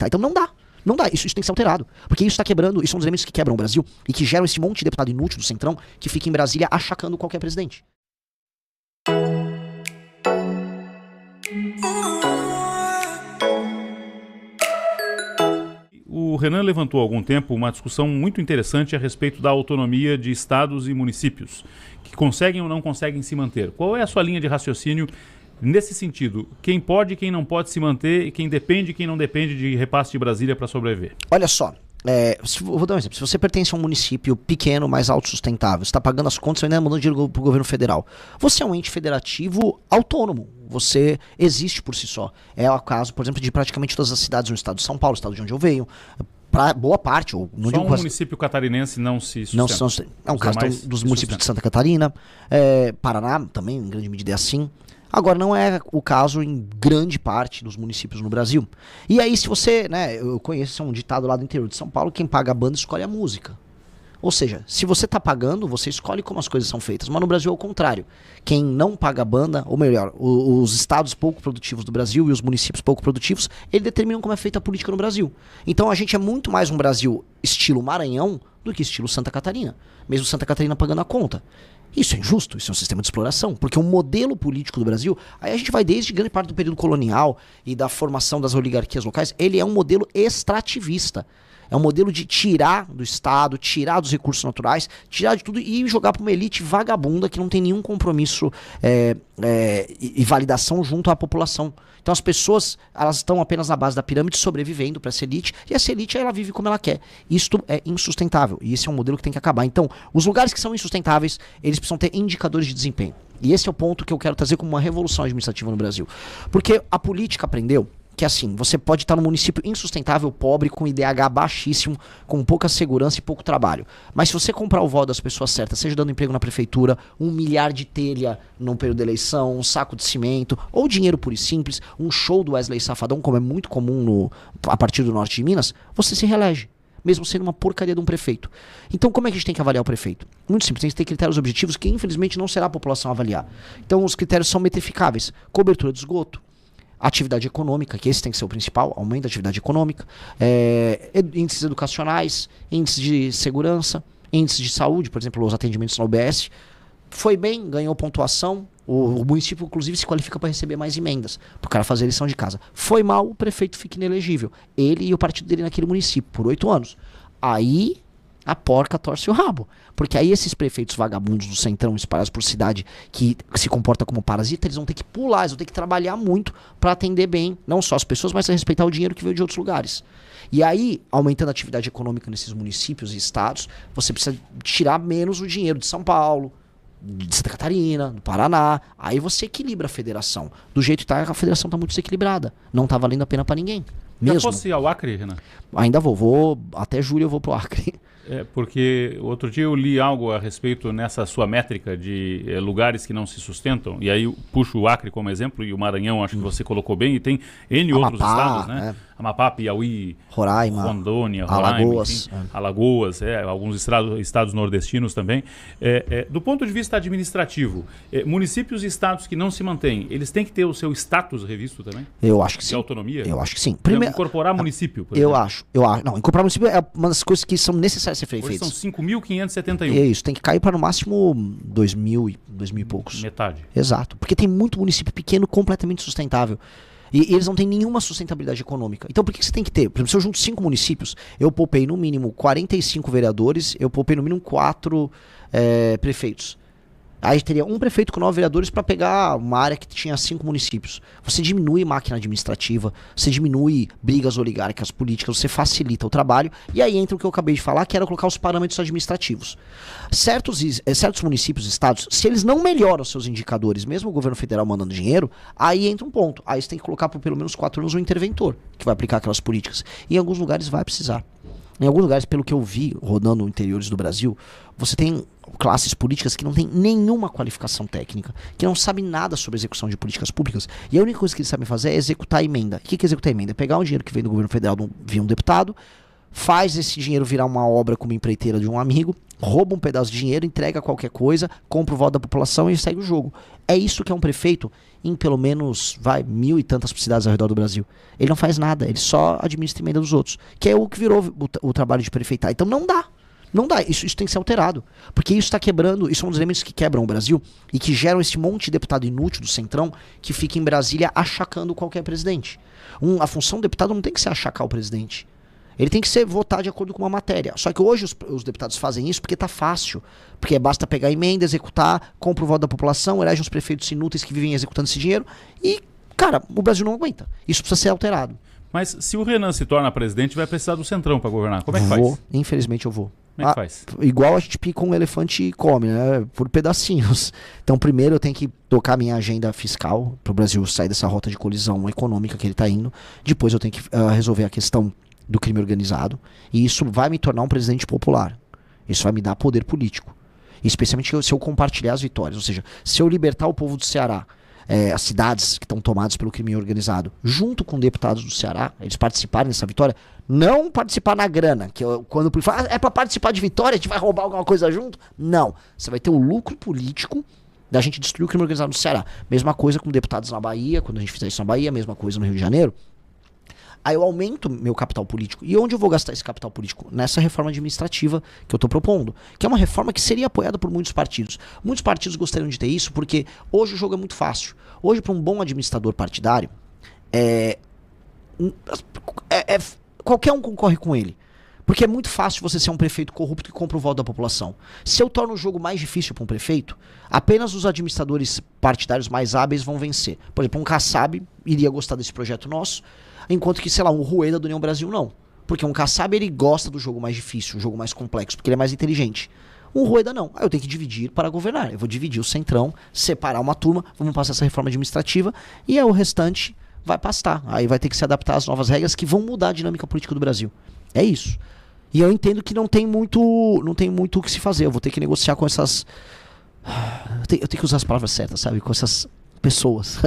Tá? Então não dá. Não dá, isso tem que ser alterado. Porque isso está quebrando, isso são os elementos que quebram o Brasil e que geram esse monte de deputado inútil do Centrão que fica em Brasília achacando qualquer presidente. O Renan levantou há algum tempo uma discussão muito interessante a respeito da autonomia de estados e municípios, que conseguem ou não conseguem se manter. Qual é a sua linha de raciocínio nesse sentido? Quem pode e quem não pode se manter, e quem depende e quem não depende de repasse de Brasília para sobreviver? Olha só, vou dar um exemplo. Se você pertence a um município pequeno, mais autossustentável, você está pagando as contas e ainda mandando dinheiro para o governo federal, você é um ente federativo autônomo. Você existe por si só. É o caso, por exemplo, de praticamente todas as cidades no estado de São Paulo, estado de onde eu venho. Para boa parte, ou não só digo um município catarinense não se sustenta. É um caso dos municípios de Santa Catarina, Paraná também, em grande medida é assim. Agora, não é o caso em grande parte dos municípios no Brasil. E aí, se você, eu conheço um ditado lá do interior de São Paulo, quem paga a banda escolhe a música. Ou seja, se você está pagando, você escolhe como as coisas são feitas. Mas no Brasil é o contrário. Quem não paga a banda, ou melhor, os estados pouco produtivos do Brasil e os municípios pouco produtivos, eles determinam como é feita a política no Brasil. Então a gente é muito mais um Brasil estilo Maranhão do que estilo Santa Catarina. Mesmo Santa Catarina pagando a conta. Isso é injusto, isso é um sistema de exploração, porque o modelo político do Brasil, aí a gente vai desde grande parte do período colonial e da formação das oligarquias locais, ele é um modelo extrativista. É um modelo de tirar do Estado, tirar dos recursos naturais, tirar de tudo e jogar para uma elite vagabunda que não tem nenhum compromisso e validação junto à população. Então as pessoas, elas estão apenas na base da pirâmide sobrevivendo para essa elite, e essa elite ela vive como ela quer. Isto é insustentável, e esse é um modelo que tem que acabar. Então, os lugares que são insustentáveis, eles precisam ter indicadores de desempenho. E esse é o ponto que eu quero trazer como uma revolução administrativa no Brasil. Porque a política aprendeu que assim, você pode estar num município insustentável, pobre, com IDH baixíssimo, com pouca segurança e pouco trabalho. Mas se você comprar o voto das pessoas certas, seja dando emprego na prefeitura, 1 milhar de telha num período de eleição, um saco de cimento, ou dinheiro puro e simples, um show do Wesley Safadão, como é muito comum a partir do norte de Minas, você se reelege, mesmo sendo uma porcaria de um prefeito. Então como é que a gente tem que avaliar o prefeito? Muito simples, tem que ter critérios objetivos que infelizmente não será a população avaliar. Então os critérios são metrificáveis: cobertura de esgoto, atividade econômica, que esse tem que ser o principal, aumento da atividade econômica, índices educacionais, índices de segurança, índices de saúde, por exemplo, os atendimentos na UBS. Foi bem, ganhou pontuação, o município inclusive se qualifica para receber mais emendas, para o cara fazer a lição de casa. Foi mal, o prefeito fica inelegível. Ele e o partido dele naquele município, por 8 anos. Aí a porca torce o rabo. Porque aí esses prefeitos vagabundos do centrão espalhados por cidade que se comportam como parasita, eles vão ter que pular, eles vão ter que trabalhar muito para atender bem, não só as pessoas, mas respeitar o dinheiro que veio de outros lugares. E aí, aumentando a atividade econômica nesses municípios e estados, você precisa tirar menos o dinheiro de São Paulo, de Santa Catarina, do Paraná. Aí você equilibra a federação. Do jeito que tá, a federação está muito desequilibrada. Não tá valendo a pena para ninguém. Mesmo. Já fosse ao Acre, Renan? Ainda vou até julho eu vou pro Acre. Porque outro dia eu li algo a respeito nessa sua métrica de lugares que não se sustentam, e aí eu puxo o Acre como exemplo, e o Maranhão acho que você colocou bem, e tem N Amapá, outros estados, né? Amapá, Piauí, Roraima, Rondônia, Alagoas, enfim, Alagoas, alguns estados nordestinos também. Do ponto de vista administrativo, municípios e estados que não se mantêm, eles têm que ter o seu status revisto também? Eu acho que sim. De autonomia? Eu acho que sim. Primeiro, incorporar município, por exemplo. Eu acho. Não, incorporar município é uma das coisas que são necessárias ser feitas. Hoje são 5.571. É isso, tem que cair para no máximo 2.000 e poucos. Metade. Exato, porque tem muito município pequeno completamente sustentável. E eles não têm nenhuma sustentabilidade econômica. Então por que você tem que ter? Por exemplo, se eu junto 5 municípios, eu poupei no mínimo 45 vereadores, eu poupei no mínimo 4 prefeitos. Aí teria um prefeito com 9 vereadores para pegar uma área que tinha 5 municípios. Você diminui máquina administrativa, você diminui brigas oligárquicas políticas, você facilita o trabalho. E aí entra o que eu acabei de falar, que era colocar os parâmetros administrativos. Certos municípios e estados, se eles não melhoram seus indicadores, mesmo o governo federal mandando dinheiro, aí entra um ponto. Aí você tem que colocar por pelo menos 4 anos um interventor que vai aplicar aquelas políticas. E em alguns lugares vai precisar. Em alguns lugares, pelo que eu vi rodando interiores do Brasil, você tem classes políticas que não têm nenhuma qualificação técnica, que não sabem nada sobre execução de políticas públicas, e a única coisa que eles sabem fazer é executar a emenda. O que é executar a emenda? É pegar um dinheiro que vem do governo federal via um deputado, faz esse dinheiro virar uma obra como empreiteira de um amigo, rouba um pedaço de dinheiro, entrega qualquer coisa, compra o voto da população e segue o jogo. É isso que é um prefeito em pelo menos, 1.000 e tantas cidades ao redor do Brasil. Ele não faz nada, ele só administra a emenda dos outros, que é o que virou o trabalho de prefeitar. Então não dá. Não dá, isso tem que ser alterado. Porque isso está quebrando, isso é um dos elementos que quebram o Brasil e que geram esse monte de deputado inútil do Centrão que fica em Brasília achacando qualquer presidente. A função do deputado não tem que ser achacar o presidente. Ele tem que ser votar de acordo com uma matéria. Só que hoje os deputados fazem isso porque tá fácil. Porque basta pegar a emenda, executar, compra o voto da população, elege uns prefeitos inúteis que vivem executando esse dinheiro e, cara, o Brasil não aguenta. Isso precisa ser alterado. Mas se o Renan se torna presidente, vai precisar do Centrão para governar. Como é que faz? Infelizmente eu vou. Como é que faz? Igual a gente pica um elefante e come, né? Por pedacinhos. Então, primeiro eu tenho que tocar minha agenda fiscal para o Brasil sair dessa rota de colisão econômica que ele está indo. Depois eu tenho que resolver a questão do crime organizado. E isso vai me tornar um presidente popular. Isso vai me dar poder político. Especialmente se eu compartilhar as vitórias. Ou seja, se eu libertar o povo do Ceará, as cidades que estão tomadas pelo crime organizado, junto com deputados do Ceará, eles participarem dessa vitória, não participar na grana, que quando o fala, é para participar de vitória, a gente vai roubar alguma coisa junto. Não, você vai ter o lucro político da gente destruir o crime organizado no Ceará. Mesma coisa com deputados na Bahia, quando a gente fizer isso na Bahia, mesma coisa no Rio de Janeiro. Aí eu aumento meu capital político. E onde eu vou gastar esse capital político? Nessa reforma administrativa que eu estou propondo. Que é uma reforma que seria apoiada por muitos partidos. Muitos partidos gostariam de ter isso porque hoje o jogo é muito fácil. Hoje, para um bom administrador partidário, qualquer um concorre com ele. Porque é muito fácil você ser um prefeito corrupto que compra o voto da população. Se eu torno o jogo mais difícil para um prefeito, apenas os administradores partidários mais hábeis vão vencer. Por exemplo, um Kassab iria gostar desse projeto nosso, enquanto que, sei lá, um Rueda do União Brasil não. Porque um Kassab, ele gosta do jogo mais difícil, um jogo mais complexo, porque ele é mais inteligente. Um Rueda não. Aí eu tenho que dividir para governar. Eu vou dividir o Centrão, separar uma turma, vamos passar essa reforma administrativa e aí o restante vai pastar. Aí vai ter que se adaptar às novas regras que vão mudar a dinâmica política do Brasil. É isso. E eu entendo que não tem muito o que se fazer. Eu vou ter que negociar com essas... Eu tenho que usar as palavras certas, sabe? Com essas pessoas.